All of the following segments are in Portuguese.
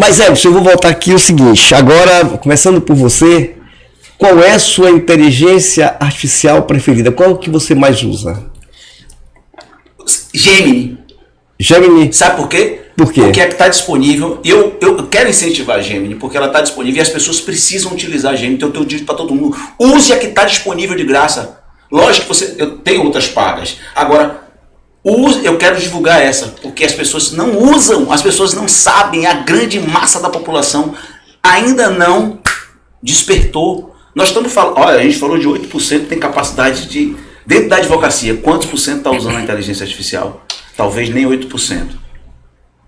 Mas, Edson, eu vou voltar aqui o seguinte. Agora, começando por você, qual é a sua inteligência artificial preferida? Qual que você mais usa? Gemini. Gemini. Sabe por quê? Por quê? Porque é que está disponível. Eu quero incentivar a Gemini, porque ela está disponível e as pessoas precisam utilizar a Gemini. Então eu digo para todo mundo, use a que está disponível de graça. Lógico que eu tenho outras pagas. Agora, eu quero divulgar essa, porque as pessoas não usam, as pessoas não sabem, a grande massa da população ainda não despertou. Nós estamos falando, olha, a gente falou de 8% tem capacidade de, dentro da advocacia, quantos por cento está usando a inteligência artificial? Talvez nem 8%.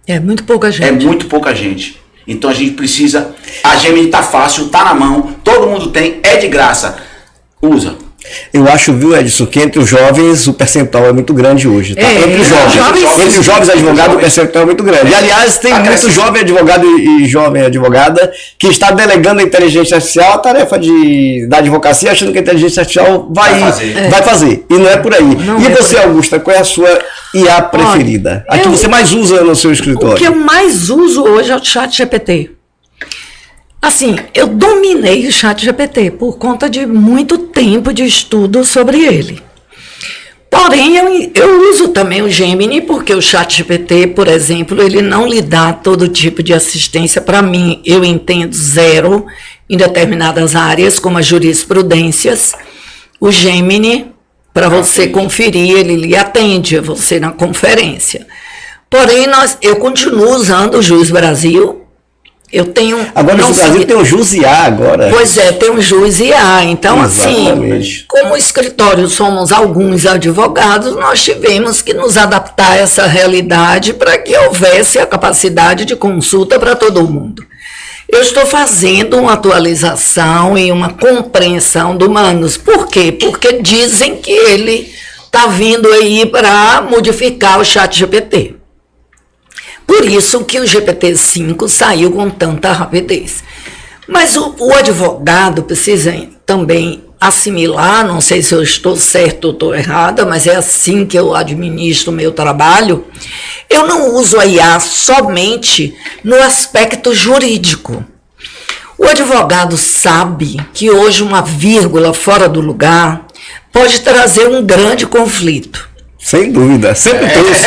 É muito pouca gente. É muito pouca gente. Então a gente precisa, a Gemini está fácil, está na mão, todo mundo tem, é de graça. Usa. Eu acho, viu, Edson, que entre os jovens o percentual é muito grande hoje. Tá? Entre os jovens advogados o percentual é muito grande. E, aliás, tem muito jovem advogado e jovem advogada que está delegando a inteligência artificial a tarefa da advocacia, achando que a inteligência artificial vai fazer. E não é por aí. E você, Augusta, qual é a sua IA preferida? A que você mais usa no seu escritório? O que eu mais uso hoje é o ChatGPT. Assim, eu dominei o ChatGPT por conta de muito tempo de estudo sobre ele. Porém, eu uso também o Gemini, porque o ChatGPT, por exemplo, ele não lhe dá todo tipo de assistência. Para mim, eu entendo zero em determinadas áreas, como as jurisprudências. O Gemini, para você conferir, ele lhe atende a você na conferência. Porém, eu continuo usando o Juiz Brasil. Eu tenho. Agora no Brasil tem o Jus IA agora. Pois é, tem o Jus IA. Então, exatamente. Assim, como escritório somos alguns advogados, nós tivemos que nos adaptar a essa realidade para que houvesse a capacidade de consulta para todo mundo. Eu estou fazendo uma atualização e uma compreensão do Manus. Por quê? Porque dizem que ele está vindo aí para modificar o ChatGPT. Por isso que o GPT-5 saiu com tanta rapidez. Mas o advogado precisa também assimilar, não sei se eu estou certo ou estou errada, mas é assim que eu administro o meu trabalho. Eu não uso a IA somente no aspecto jurídico. O advogado sabe que hoje uma vírgula fora do lugar pode trazer um grande conflito. Sem dúvida, sempre tem isso.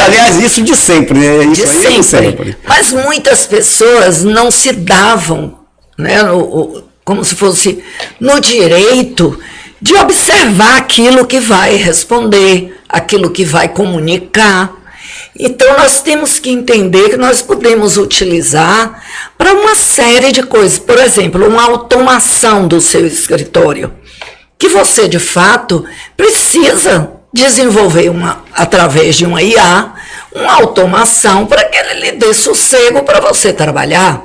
Aliás, isso de sempre, né? Isso de sempre. Mas muitas pessoas não se davam, né, como se fosse no direito de observar aquilo que vai responder, aquilo que vai comunicar. Então, nós temos que entender que nós podemos utilizar para uma série de coisas. Por exemplo, uma automação do seu escritório, que você, de fato, precisa desenvolver através de uma IA, uma automação para que ele lhe dê sossego para você trabalhar.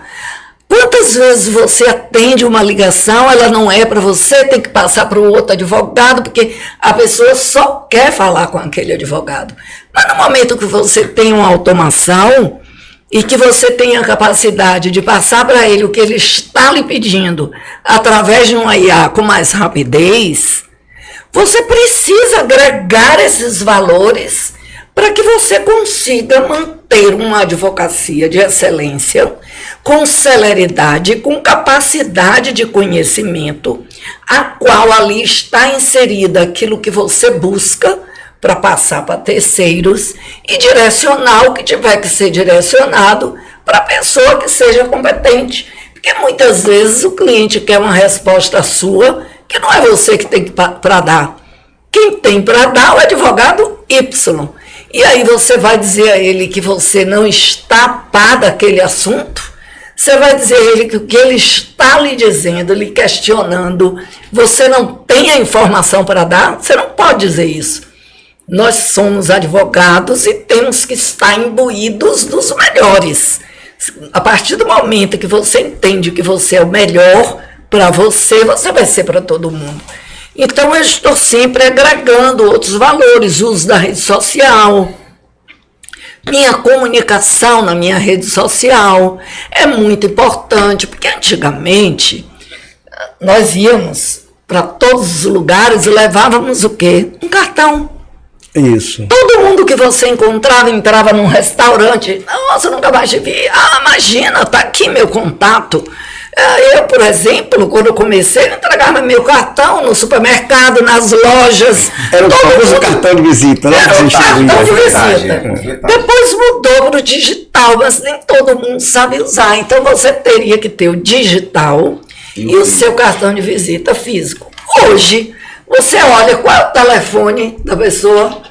Quantas vezes você atende uma ligação, ela não é para você, tem que passar para o outro advogado, porque a pessoa só quer falar com aquele advogado. Mas no momento que você tem uma automação e que você tem a capacidade de passar para ele o que ele está lhe pedindo através de uma IA com mais rapidez, você precisa agregar esses valores para que você consiga manter uma advocacia de excelência, com celeridade, com capacidade de conhecimento, a qual ali está inserida aquilo que você busca para passar para terceiros e direcionar o que tiver que ser direcionado para a pessoa que seja competente. Porque muitas vezes o cliente quer uma resposta sua que não é você que tem para dar. Quem tem para dar é o advogado Y. E aí você vai dizer a ele que você não está a par daquele assunto, você vai dizer a ele que o que ele está lhe dizendo, lhe questionando, você não tem a informação para dar, você não pode dizer isso. Nós somos advogados e temos que estar imbuídos dos melhores. A partir do momento que você entende que você é o melhor para você, você vai ser para todo mundo. Então, eu estou sempre agregando outros valores, uso da rede social, minha comunicação na minha rede social é muito importante, porque antigamente nós íamos para todos os lugares e levávamos o quê? Um cartão. Isso. Todo mundo que você encontrava, entrava num restaurante, nossa, nunca mais te vi. Ah, imagina, tá aqui meu contato. Eu, por exemplo, quando eu comecei, eu entregava meu cartão no supermercado, nas lojas. Era o famoso cartão de visita, né? Era o cartão de Verdade, visita. Depois mudou para o digital, mas nem todo mundo sabe usar. Então você teria que ter o digital e o seu cartão de visita físico. Hoje, você olha qual é o telefone da pessoa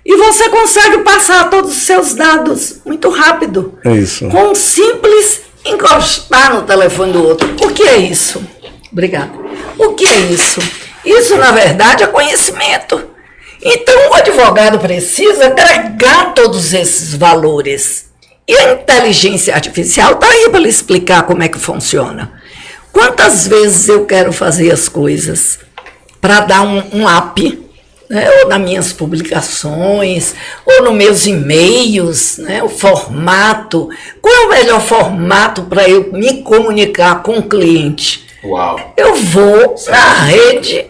e você consegue passar todos os seus dados muito rápido. É isso. Com um simples encostar no telefone do outro. O que é isso? Obrigada. O que é isso? Isso, na verdade, é conhecimento. Então, o advogado precisa agregar todos esses valores. E a inteligência artificial está aí para lhe explicar como é que funciona. Quantas vezes eu quero fazer as coisas para dar um up, né, ou nas minhas publicações, ou nos meus e-mails, né, o formato. Qual é o melhor formato para eu me comunicar com o cliente? Uau. Eu vou na rede,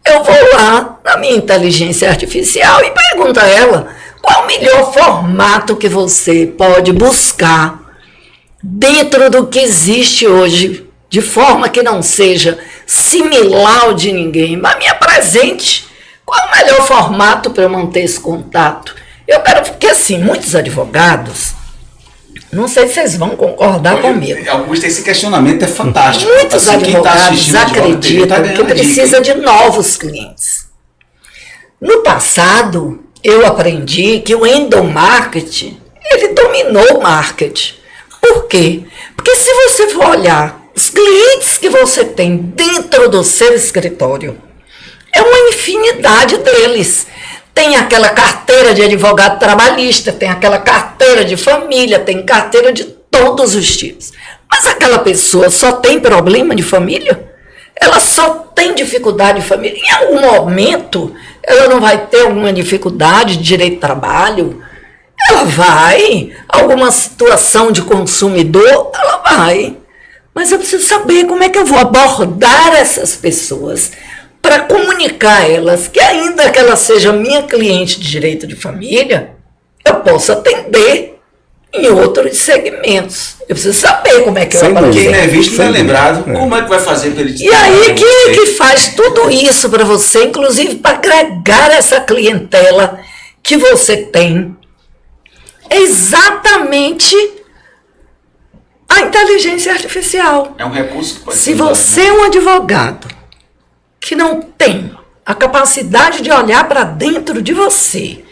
eu vou lá na minha inteligência artificial e pergunto a ela qual o melhor formato que você pode buscar dentro do que existe hoje, de forma que não seja similar ao de ninguém, mas me apresente. Qual é o melhor formato para eu manter esse contato? Eu quero, porque assim, muitos advogados, não sei se vocês vão concordar comigo. Alguns têm esse questionamento, é fantástico. Muitos advogados acreditam que precisa de novos clientes. No passado, eu aprendi que o endomarketing, ele dominou o marketing. Por quê? Porque se você for olhar os clientes que você tem dentro do seu escritório, é uma infinidade deles. Tem aquela carteira de advogado trabalhista, tem aquela carteira de família, tem carteira de todos os tipos. Mas aquela pessoa só tem problema de família? Ela só tem dificuldade de família? Em algum momento, ela não vai ter alguma dificuldade de direito de trabalho? Ela vai. Alguma situação de consumidor? Ela vai. Mas eu preciso saber como é que eu vou abordar essas pessoas para comunicar a elas que, ainda que ela seja minha cliente de direito de família, eu posso atender em outros segmentos. Eu preciso saber como é que eu abordo. Quem não é visto não é lembrado. Como é que vai fazer para ele... E aí, quem é que faz tudo isso para você, inclusive para agregar essa clientela que você tem? É exatamente a inteligência artificial. É um recurso que pode ser Se usado, você é um advogado que não tem a capacidade de olhar para dentro de você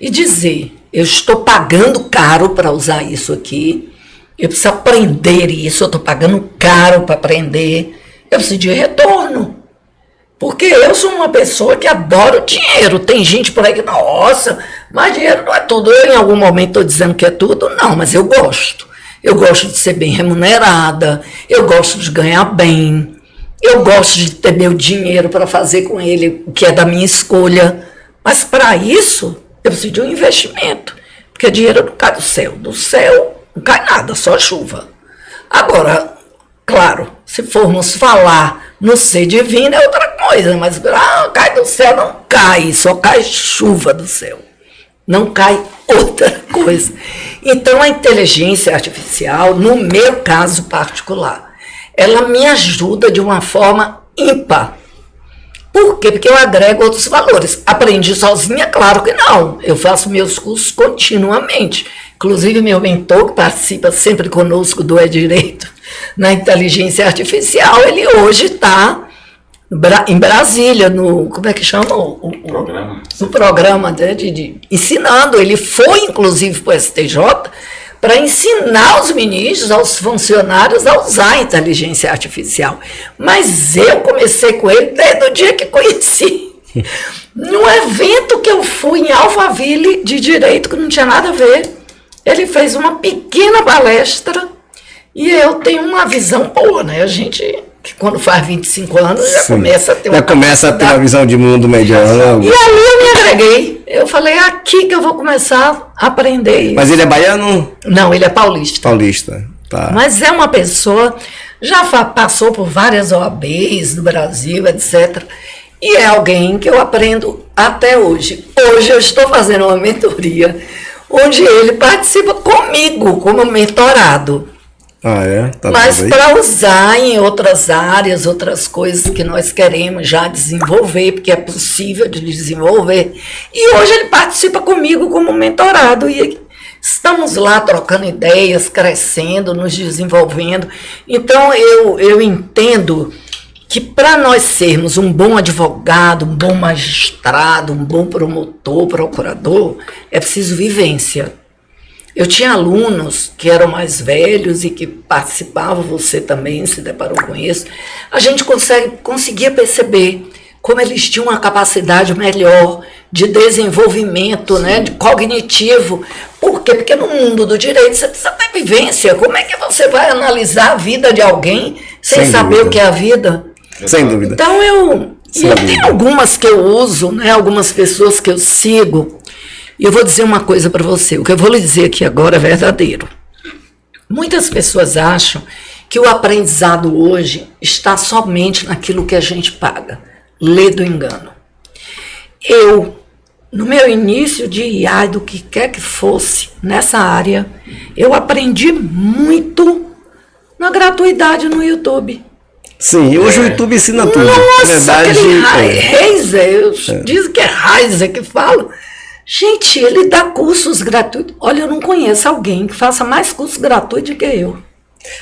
e dizer, eu estou pagando caro para usar isso aqui, eu preciso aprender isso, eu estou pagando caro para aprender, eu preciso de retorno. Porque eu sou uma pessoa que adora o dinheiro. Tem gente por aí que, nossa, mas dinheiro não é tudo. Eu, em algum momento, estou dizendo que é tudo. Não, mas eu gosto. Eu gosto de ser bem remunerada, eu gosto de ganhar bem, eu gosto de ter meu dinheiro para fazer com ele o que é da minha escolha. Mas para isso, eu preciso de um investimento. Porque dinheiro não cai do céu. Do céu não cai nada, só chuva. Agora, claro, se formos falar no ser divino é outra coisa. Mas cai do céu, não cai. Só cai chuva do céu. Não cai outra coisa. Então, a inteligência artificial, no meu caso particular, ela me ajuda de uma forma ímpar. Por quê? Porque eu agrego outros valores. Aprendi sozinha? Claro que não. Eu faço meus cursos continuamente. Inclusive, meu mentor, que participa sempre conosco do Direito na inteligência artificial, ele hoje está em Brasília, no, como é que chama? Programa. No programa de ensinando. Ele foi, inclusive, para o STJ para ensinar os ministros, aos funcionários a usar a inteligência artificial. Mas eu comecei com ele desde o dia que conheci. Num evento que eu fui em Alphaville de direito, que não tinha nada a ver. Ele fez uma pequena palestra e eu tenho uma visão boa, né? A gente, que quando faz 25 anos, já começa a ter uma começa a ter uma visão de mundo mediano. E ali eu me agreguei. Eu falei, é aqui que eu vou começar a aprender isso. Mas ele é baiano? Não, ele é paulista. Paulista, tá. Mas é uma pessoa, já passou por várias OABs no Brasil, etc. E é alguém que eu aprendo até hoje. Hoje eu estou fazendo uma mentoria onde ele participa comigo como mentorado. Ah, é? Tá. Mas para usar em outras áreas, outras coisas que nós queremos já desenvolver, porque é possível de desenvolver. E hoje ele participa comigo como mentorado. E estamos lá trocando ideias, crescendo, nos desenvolvendo. Então eu entendo que para nós sermos um bom advogado, um bom magistrado, um bom promotor, procurador, é preciso vivência. Eu tinha alunos que eram mais velhos e que participavam, você também se deparou com isso, a gente conseguia perceber como eles tinham uma capacidade melhor de desenvolvimento, né, de cognitivo. Por quê? Porque no mundo do direito você precisa ter vivência. Como é que você vai analisar a vida de alguém sem saber o que é a vida? Sem dúvida. Então tem algumas que eu uso, né, algumas pessoas que eu sigo. E eu vou dizer uma coisa para você, o que eu vou lhe dizer aqui agora é verdadeiro. Muitas pessoas acham que o aprendizado hoje está somente naquilo que a gente paga. Lê do engano. Eu, no meu início de IA, do que quer que fosse nessa área, eu aprendi muito na gratuidade no YouTube. Sim, hoje o YouTube ensina tudo. Nossa, aquele Reiser, dizem que é Reiser que fala. Gente, ele dá cursos gratuitos. Olha, eu não conheço alguém que faça mais cursos gratuitos do que eu.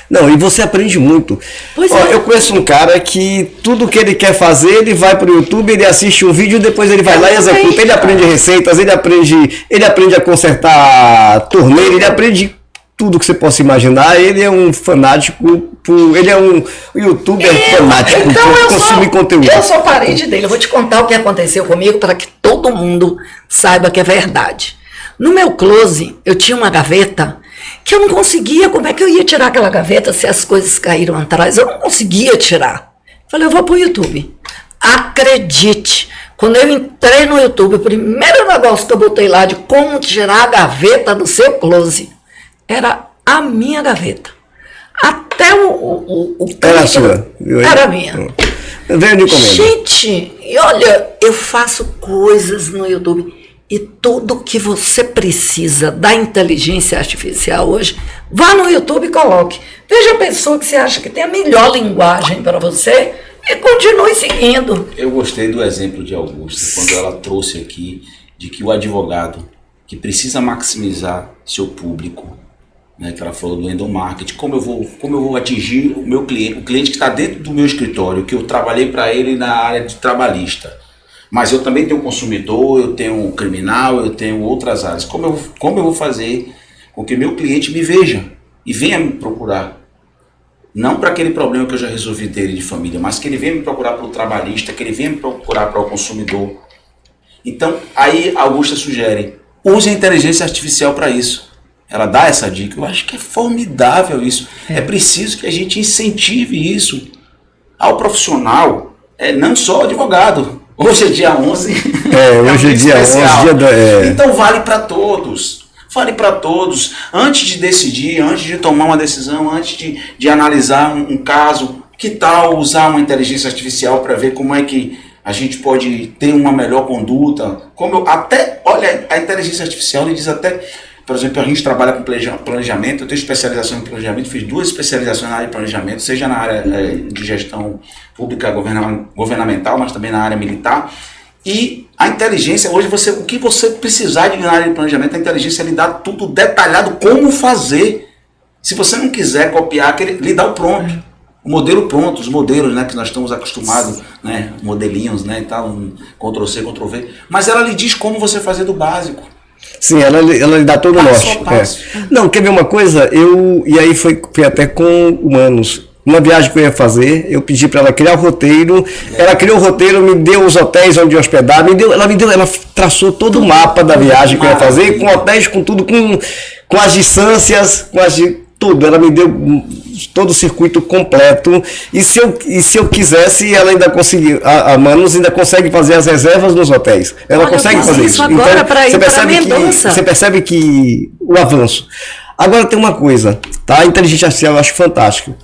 Não, e você aprende muito. Eu conheço um cara que tudo que ele quer fazer, ele vai para o YouTube, ele assiste um vídeo, depois ele vai lá e executa. Ele aprende receitas, ele aprende a consertar torneira, ele aprende tudo que você possa imaginar. Ele é um fanático, ele é um youtuber fanático por consumir conteúdo. Eu sou parente dele, eu vou te contar o que aconteceu comigo para que todo mundo saiba que é verdade. No meu close, eu tinha uma gaveta que eu não conseguia. Como é que eu ia tirar aquela gaveta se as coisas caíram atrás? Eu não conseguia tirar. Falei, eu vou pro YouTube. Acredite, quando eu entrei no YouTube, o primeiro negócio que eu botei lá de como tirar a gaveta do seu close era a minha gaveta. Até o era a sua? Era a minha. Veio de encomenda. Gente, e olha, eu faço coisas no YouTube e tudo que você precisa da inteligência artificial hoje, vá no YouTube e coloque. Veja a pessoa que você acha que tem a melhor linguagem para você e continue seguindo. Eu gostei do exemplo de Augusta, quando ela trouxe aqui de que o advogado que precisa maximizar seu público, né, que ela falou do endomarketing, como eu vou atingir o meu cliente, o cliente que está dentro do meu escritório, que eu trabalhei para ele na área de trabalhista, mas eu também tenho consumidor, eu tenho criminal, eu tenho outras áreas. Como eu vou fazer com que meu cliente me veja e venha me procurar? Não para aquele problema que eu já resolvi dele de família, mas que ele venha me procurar para o trabalhista, que ele venha me procurar para o consumidor. Então, aí a Augusta sugere, use a inteligência artificial para isso. Ela dá essa dica. Eu acho que é formidável isso. É preciso que a gente incentive isso ao profissional, não só advogado. Hoje é dia 11. Hoje é dia 11. Então vale para todos. Vale para todos. Antes de decidir, antes de tomar uma decisão, antes de analisar um caso, que tal usar uma inteligência artificial para ver como é que a gente pode ter uma melhor conduta? Olha, a inteligência artificial ele diz até... Por exemplo, a gente trabalha com planejamento, eu tenho especialização em planejamento, fiz 2 especializações na área de planejamento, seja na área de gestão pública governamental, mas também na área militar. E a inteligência, hoje, o que você precisar de na área de planejamento, a inteligência lhe dá tudo detalhado, como fazer. Se você não quiser copiar, lhe dá o pronto. O modelo pronto, os modelos, né, que nós estamos acostumados, né, modelinhos, né, e tal, Ctrl+C, Ctrl+V. Mas ela lhe diz como você fazer do básico. Sim, ela lhe dá todo o norte. Não, quer ver uma coisa? E aí foi até com humanos. Uma viagem que eu ia fazer, eu pedi para ela criar o roteiro, ela criou o roteiro, me deu os hotéis onde eu hospedar, ela traçou todo o mapa da viagem que eu ia fazer, com hotéis, com tudo, com as distâncias, tudo. Ela me deu todo o circuito completo. E se eu quisesse, ela ainda conseguia. A Manos ainda consegue fazer as reservas nos hotéis. Ela consegue fazer isso. Agora então, você percebe que o avanço. Agora tem uma coisa, tá? A inteligência artificial eu acho fantástico.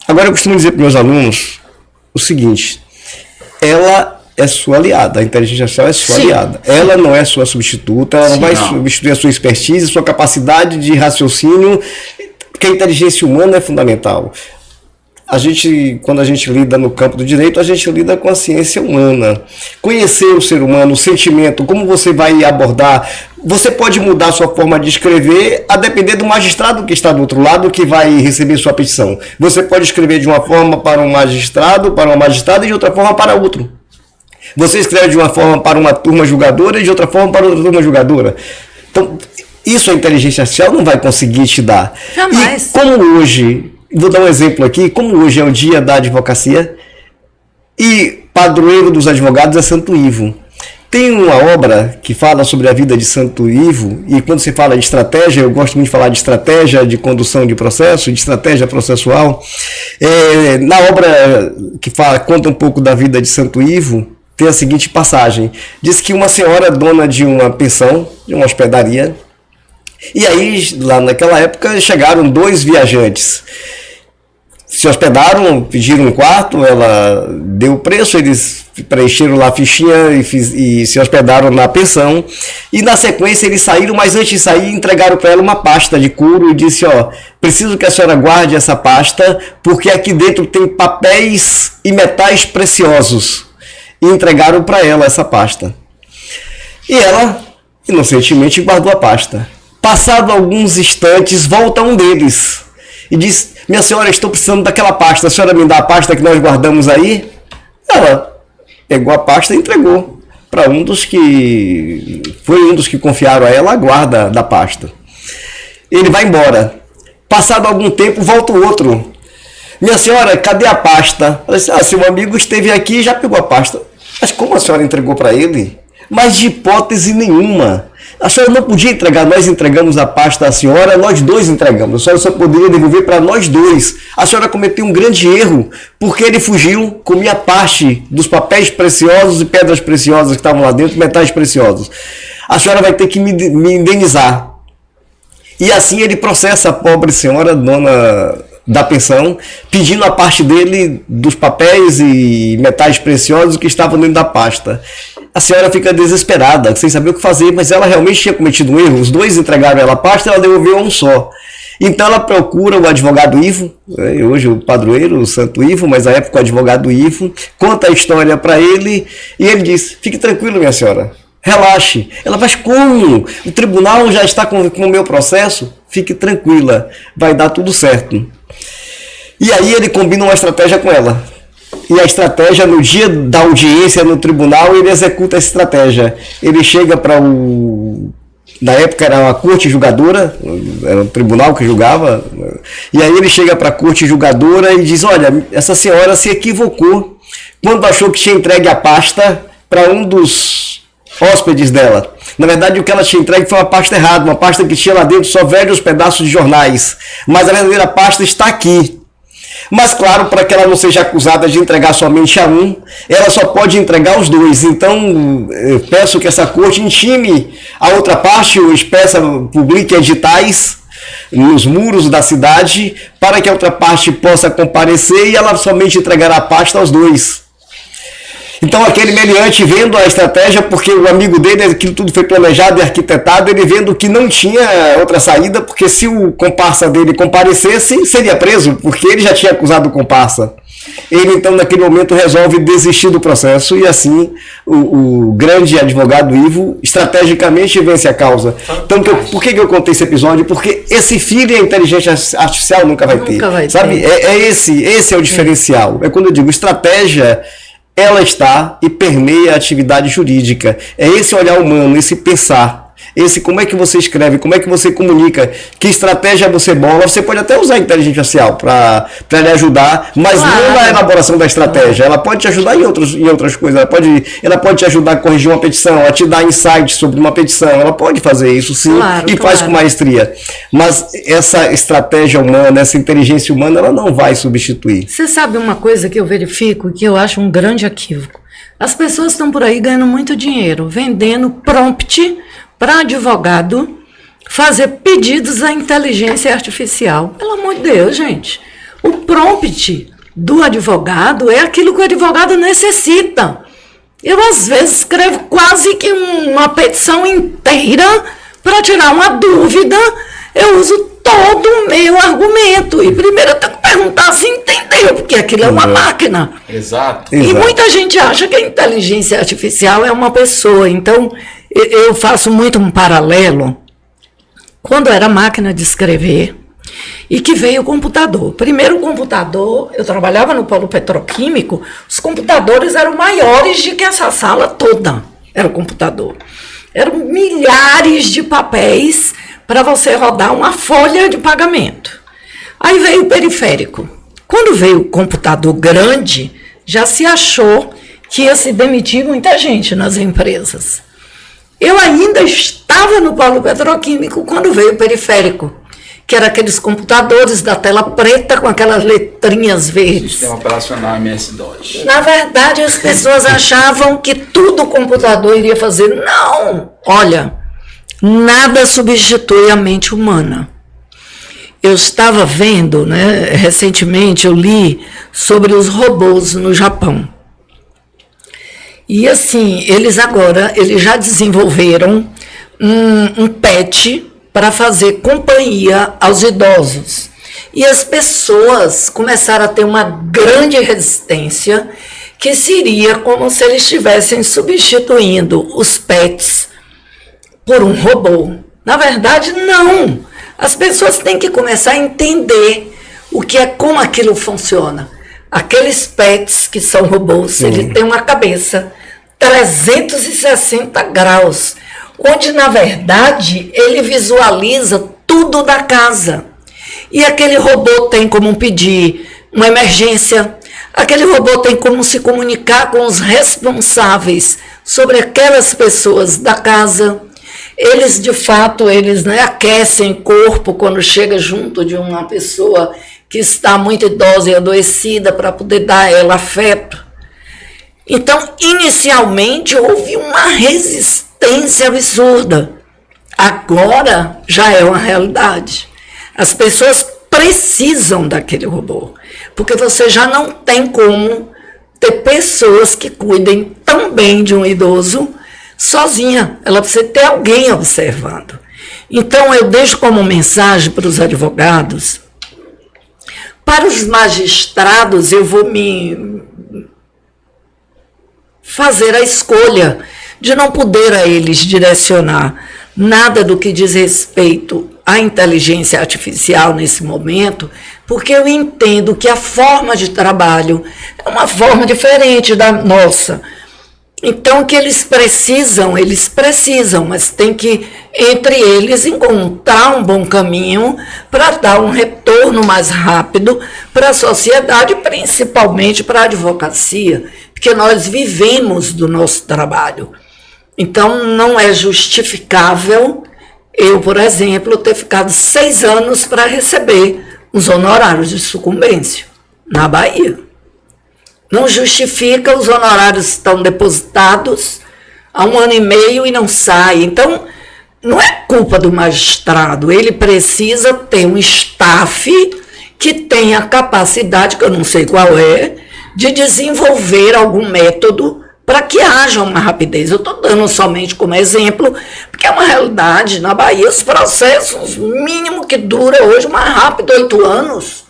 Agora eu costumo dizer para meus alunos o seguinte: ela é sua aliada, a inteligência artificial é sua aliada. Ela não é sua substituta, ela não vai substituir a sua expertise, sua capacidade de raciocínio, porque a inteligência humana é fundamental. Quando a gente lida no campo do direito, a gente lida com a ciência humana. Conhecer o ser humano, o sentimento, como você vai abordar. Você pode mudar a sua forma de escrever a depender do magistrado que está do outro lado que vai receber sua petição. Você pode escrever de uma forma para um magistrado, para uma magistrada, e de outra forma para outro. Você escreve de uma forma para uma turma julgadora e de outra forma para outra turma julgadora. Então, isso a inteligência artificial não vai conseguir te dar. Jamais. E como hoje... Vou dar um exemplo aqui, como hoje é o dia da advocacia e padroeiro dos advogados é Santo Ivo. Tem uma obra que fala sobre a vida de Santo Ivo, e quando se fala de estratégia, eu gosto muito de falar de estratégia de condução de processo, de estratégia processual. Na obra que conta um pouco da vida de Santo Ivo, tem a seguinte passagem. Diz que uma senhora dona de uma pensão, de uma hospedaria, e aí lá naquela época chegaram 2 viajantes. Se hospedaram, pediram um quarto, ela deu o preço, eles preencheram lá a fichinha e se hospedaram na pensão. E na sequência eles saíram, mas antes de sair entregaram para ela uma pasta de couro e disse, preciso que a senhora guarde essa pasta, porque aqui dentro tem papéis e metais preciosos. E entregaram para ela essa pasta. E ela, inocentemente, guardou a pasta. Passado alguns instantes, volta um deles e diz, minha senhora, estou precisando daquela pasta, a senhora me dá a pasta que nós guardamos aí? Ela pegou a pasta e entregou para um dos que confiaram a ela a guarda da pasta. Ele vai embora. Passado algum tempo, volta o outro. Minha senhora, cadê a pasta? Ela disse, seu amigo esteve aqui e já pegou a pasta. Mas como a senhora entregou para ele? Mas de hipótese nenhuma. A senhora não podia entregar, nós entregamos a pasta à senhora, nós 2 entregamos. A senhora só poderia devolver para nós 2. A senhora cometeu um grande erro, porque ele fugiu, comia parte dos papéis preciosos e pedras preciosas que estavam lá dentro, metais preciosos. A senhora vai ter que me indenizar. E assim ele processa a pobre senhora, dona da pensão, pedindo a parte dele dos papéis e metais preciosos que estavam dentro da pasta. A senhora fica desesperada, sem saber o que fazer, mas ela realmente tinha cometido um erro. Os 2 entregaram ela a pasta e ela devolveu um só. Então ela procura o advogado Ivo, hoje o padroeiro, o Santo Ivo, mas na época o advogado Ivo, conta a história para ele e ele diz, fique tranquilo, minha senhora, relaxe. Ela faz, como? O tribunal já está com o meu processo? Fique tranquila, vai dar tudo certo. E aí ele combina uma estratégia com ela. E a estratégia, no dia da audiência no tribunal, ele executa essa estratégia. Ele chega para na época era uma corte julgadora, era um tribunal que julgava, e aí ele chega para a corte julgadora e diz, olha, essa senhora se equivocou quando achou que tinha entregue a pasta para um dos hóspedes dela. Na verdade, o que ela tinha entregue foi uma pasta errada, uma pasta que tinha lá dentro só velhos pedaços de jornais. Mas a verdadeira pasta está aqui. Mas, claro, para que ela não seja acusada de entregar somente a um, ela só pode entregar os 2. Então, eu peço que essa corte intime a outra parte, ou publique editais nos muros da cidade, para que a outra parte possa comparecer e ela somente entregará a pasta aos 2. Então aquele meliante, vendo a estratégia, porque o amigo dele, aquilo tudo foi planejado e arquitetado, ele vendo que não tinha outra saída, porque se o comparsa dele comparecesse, seria preso, porque ele já tinha acusado o comparsa. Ele então naquele momento resolve desistir do processo e assim o grande advogado Ivo estrategicamente vence a causa. Então por que eu contei esse episódio? Porque esse filho a inteligência artificial nunca vai ter. Sabe? Esse é o diferencial. É quando eu digo estratégia, ela está e permeia a atividade jurídica. É esse olhar humano, esse pensar. Esse como é que você escreve, como é que você comunica, que estratégia você bola. Você pode até usar a inteligência artificial para lhe ajudar, mas não na elaboração da estratégia. Ela pode te ajudar em outras coisas. Ela pode te ajudar a corrigir uma petição, a te dar insights sobre uma petição. Ela pode fazer isso sim, faz com maestria. Mas essa estratégia humana, essa inteligência humana, ela não vai substituir. Você sabe uma coisa que eu verifico e que eu acho um grande equívoco? As pessoas estão por aí ganhando muito dinheiro, vendendo prompt para advogado fazer pedidos à inteligência artificial. Pelo amor de Deus, gente. O prompt do advogado é aquilo que o advogado necessita. Eu, às vezes, escrevo quase que uma petição inteira para tirar uma dúvida. Eu uso todo o meu argumento. E primeiro eu tenho que perguntar se entendeu, porque aquilo é uma máquina. Exato. E muita gente acha que a inteligência artificial é uma pessoa. Então, eu faço muito um paralelo. Quando era máquina de escrever, e que veio o computador. Primeiro o computador, eu trabalhava no polo petroquímico, os computadores eram maiores do que essa sala toda, era o computador. Eram milhares de papéis para você rodar uma folha de pagamento. Aí veio o periférico. Quando veio o computador grande, já se achou que ia se demitir muita gente nas empresas. Eu ainda estava no polo petroquímico quando veio o periférico, que era aqueles computadores da tela preta com aquelas letrinhas verdes. Sistema operacional MS-DOS. Na verdade, as pessoas achavam que tudo o computador iria fazer. Não! Olha, nada substitui a mente humana. Eu estava vendo, né, recentemente eu li sobre os robôs no Japão. E assim, eles já desenvolveram um pet para fazer companhia aos idosos. E as pessoas começaram a ter uma grande resistência, que seria como se eles estivessem substituindo os pets por um robô. Na verdade, não. As pessoas têm que começar a entender como aquilo funciona. Aqueles pets que são robôs, ele tem uma cabeça 360 graus, onde, na verdade, ele visualiza tudo da casa. E aquele robô tem como pedir uma emergência, aquele robô tem como se comunicar com os responsáveis sobre aquelas pessoas da casa. Eles, de fato, aquecem o corpo quando chega junto de uma pessoa que está muito idosa e adoecida para poder dar a ela afeto. Então, inicialmente, houve uma resistência absurda. Agora já é uma realidade. As pessoas precisam daquele robô, porque você já não tem como ter pessoas que cuidem tão bem de um idoso sozinha. Ela precisa ter alguém observando. Então, eu deixo como mensagem para os advogados, para os magistrados, eu vou me fazer a escolha de não poder a eles direcionar nada do que diz respeito à inteligência artificial nesse momento, porque eu entendo que a forma de trabalho é uma forma diferente da nossa. Então, o que eles precisam, mas tem que, entre eles, encontrar um bom caminho para dar um retorno mais rápido para a sociedade, principalmente para a advocacia, porque nós vivemos do nosso trabalho. Então, não é justificável eu, por exemplo, ter ficado 6 anos para receber os honorários de sucumbência na Bahia. Não justifica, os honorários estão depositados há 1 ano e meio e não saem. Então, não é culpa do magistrado, ele precisa ter um staff que tenha a capacidade, que eu não sei qual é, de desenvolver algum método para que haja uma rapidez. Eu estou dando somente como exemplo, porque é uma realidade. Na Bahia, os processos, mínimo que dura hoje, mais rápido, 8 anos,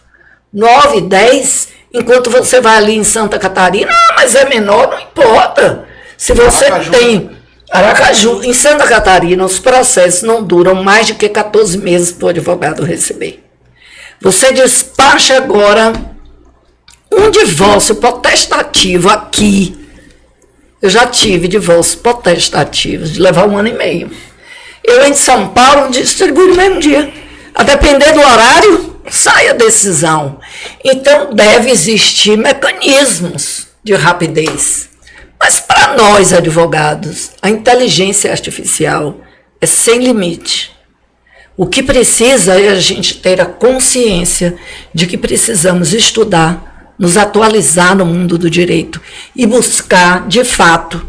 9, 10, enquanto você vai ali em Santa Catarina, mas é menor, não importa. Se você tem Aracaju, em Santa Catarina, os processos não duram mais de que 14 meses para o advogado receber. Você despacha agora um divórcio potestativo aqui. Eu já tive divórcios potestativos de levar 1 ano e meio. Eu, em São Paulo, distribuo no mesmo dia. A depender do horário, sai a decisão. Então, deve existir mecanismos de rapidez. Mas, para nós, advogados, a inteligência artificial é sem limite. O que precisa é a gente ter a consciência de que precisamos estudar, nos atualizar no mundo do direito e buscar, de fato,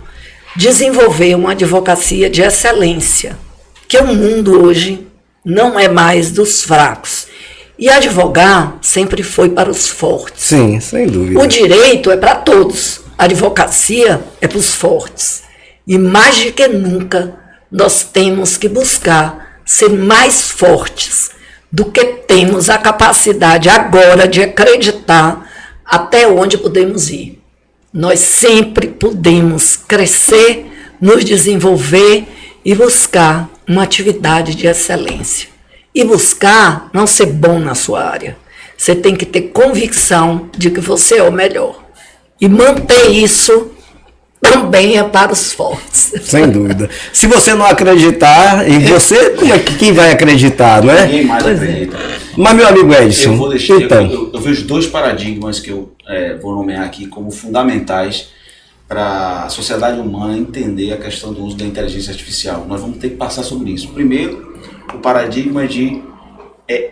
desenvolver uma advocacia de excelência, que o mundo hoje não é mais dos fracos. E advogar sempre foi para os fortes. Sim, sem dúvida. O direito é para todos. A advocacia é para os fortes. E mais do que nunca, nós temos que buscar ser mais fortes do que temos a capacidade agora de acreditar até onde podemos ir. Nós sempre podemos crescer, nos desenvolver e buscar uma atividade de excelência. E buscar não ser bom na sua área. Você tem que ter convicção de que você é o melhor. E manter isso também é para os fortes. Sem dúvida. Se você não acreditar em você, como é que quem vai acreditar, não é? Ninguém mais acredita. Mas, meu amigo Edson, Eu vou deixar, então, eu vejo 2 paradigmas que eu vou nomear aqui como fundamentais para a sociedade humana entender a questão do uso da inteligência artificial. Nós vamos ter que passar sobre isso. Primeiro, o paradigma de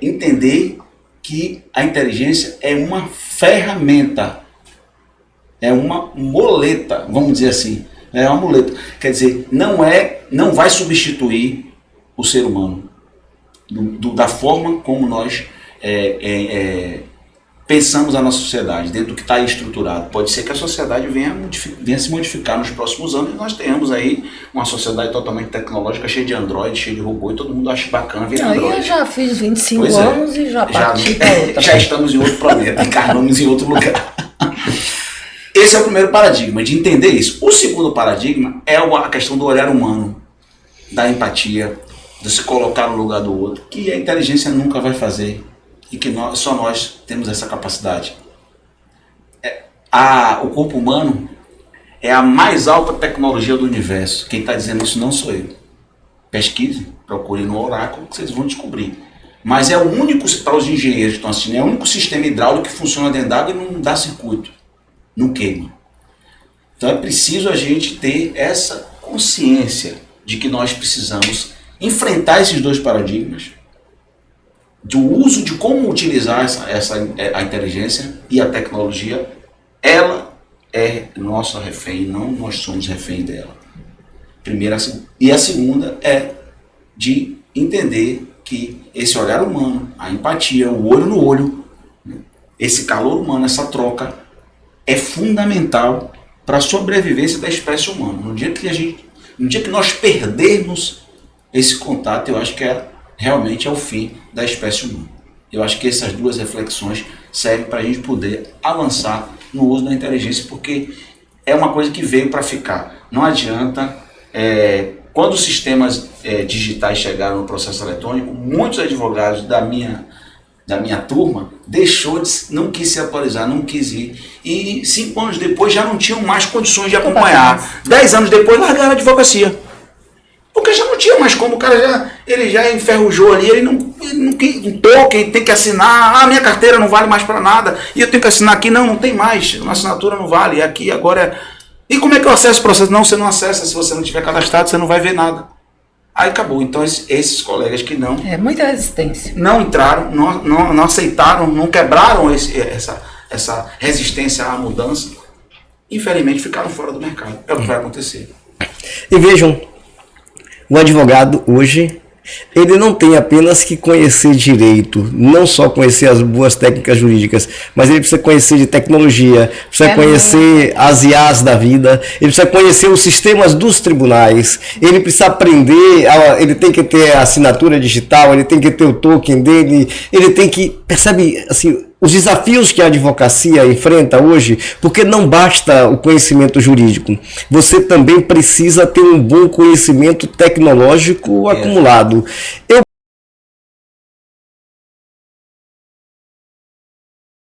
entender que a inteligência é uma ferramenta, é uma muleta, vamos dizer assim, é uma muleta. Quer dizer, não vai substituir o ser humano da forma como nós pensamos a nossa sociedade, dentro do que está estruturado. Pode ser que a sociedade venha se modificar nos próximos anos e nós tenhamos aí uma sociedade totalmente tecnológica, cheia de Android, cheia de robô, e todo mundo acha bacana ver Android. Eu já fiz 25 anos e já parti para outra. Já estamos em outro planeta, encarnamos em outro lugar. Esse é o primeiro paradigma, de entender isso. O segundo paradigma é a questão do olhar humano, da empatia, de se colocar no lugar do outro, que a inteligência nunca vai fazer. E que só nós temos essa capacidade. O corpo humano é a mais alta tecnologia do universo. Quem está dizendo isso não sou eu. Pesquise, procure no oráculo que vocês vão descobrir. Mas é o único, para os engenheiros que estão assistindo, é o único sistema hidráulico que funciona dentro d'água e não dá circuito, não queima. Então é preciso a gente ter essa consciência de que nós precisamos enfrentar esses 2 paradigmas, do uso de como utilizar a inteligência e a tecnologia. Ela é nossa refém, não nós somos refém dela. E a segunda é de entender que esse olhar humano, a empatia, o olho no olho, esse calor humano, essa troca, é fundamental para a sobrevivência da espécie humana. No dia que nós perdermos esse contato, eu acho que realmente é o fim da espécie humana. Eu acho que essas 2 reflexões servem para a gente poder avançar no uso da inteligência, porque é uma coisa que veio para ficar. Não adianta, quando os sistemas digitais chegaram no processo eletrônico, muitos advogados da minha turma não quis se atualizar, não quis ir. E 5 anos depois já não tinham mais condições de acompanhar. 10 anos depois largaram a advocacia. Porque já não tinha mais como, o cara ele já enferrujou ali, ele não toque, tem que assinar, minha carteira não vale mais para nada, e eu tenho que assinar aqui, não tem mais, uma assinatura não vale, e aqui agora E como é que eu acesso o processo? Não, você não acessa, se você não tiver cadastrado, você não vai ver nada. Aí acabou. Então esses colegas que não... É muita resistência. Não entraram, não aceitaram, não quebraram essa resistência à mudança, infelizmente ficaram fora do mercado. É o que vai acontecer. E vejam, o advogado hoje, ele não tem apenas que conhecer direito, não só conhecer as boas técnicas jurídicas, mas ele precisa conhecer de tecnologia, precisa conhecer as IAs da vida, ele precisa conhecer os sistemas dos tribunais, ele precisa aprender, ele tem que ter a assinatura digital, ele tem que ter o token dele, ele tem que, percebe, assim, os desafios que a advocacia enfrenta hoje, porque não basta o conhecimento jurídico, você também precisa ter um bom conhecimento tecnológico acumulado. Eu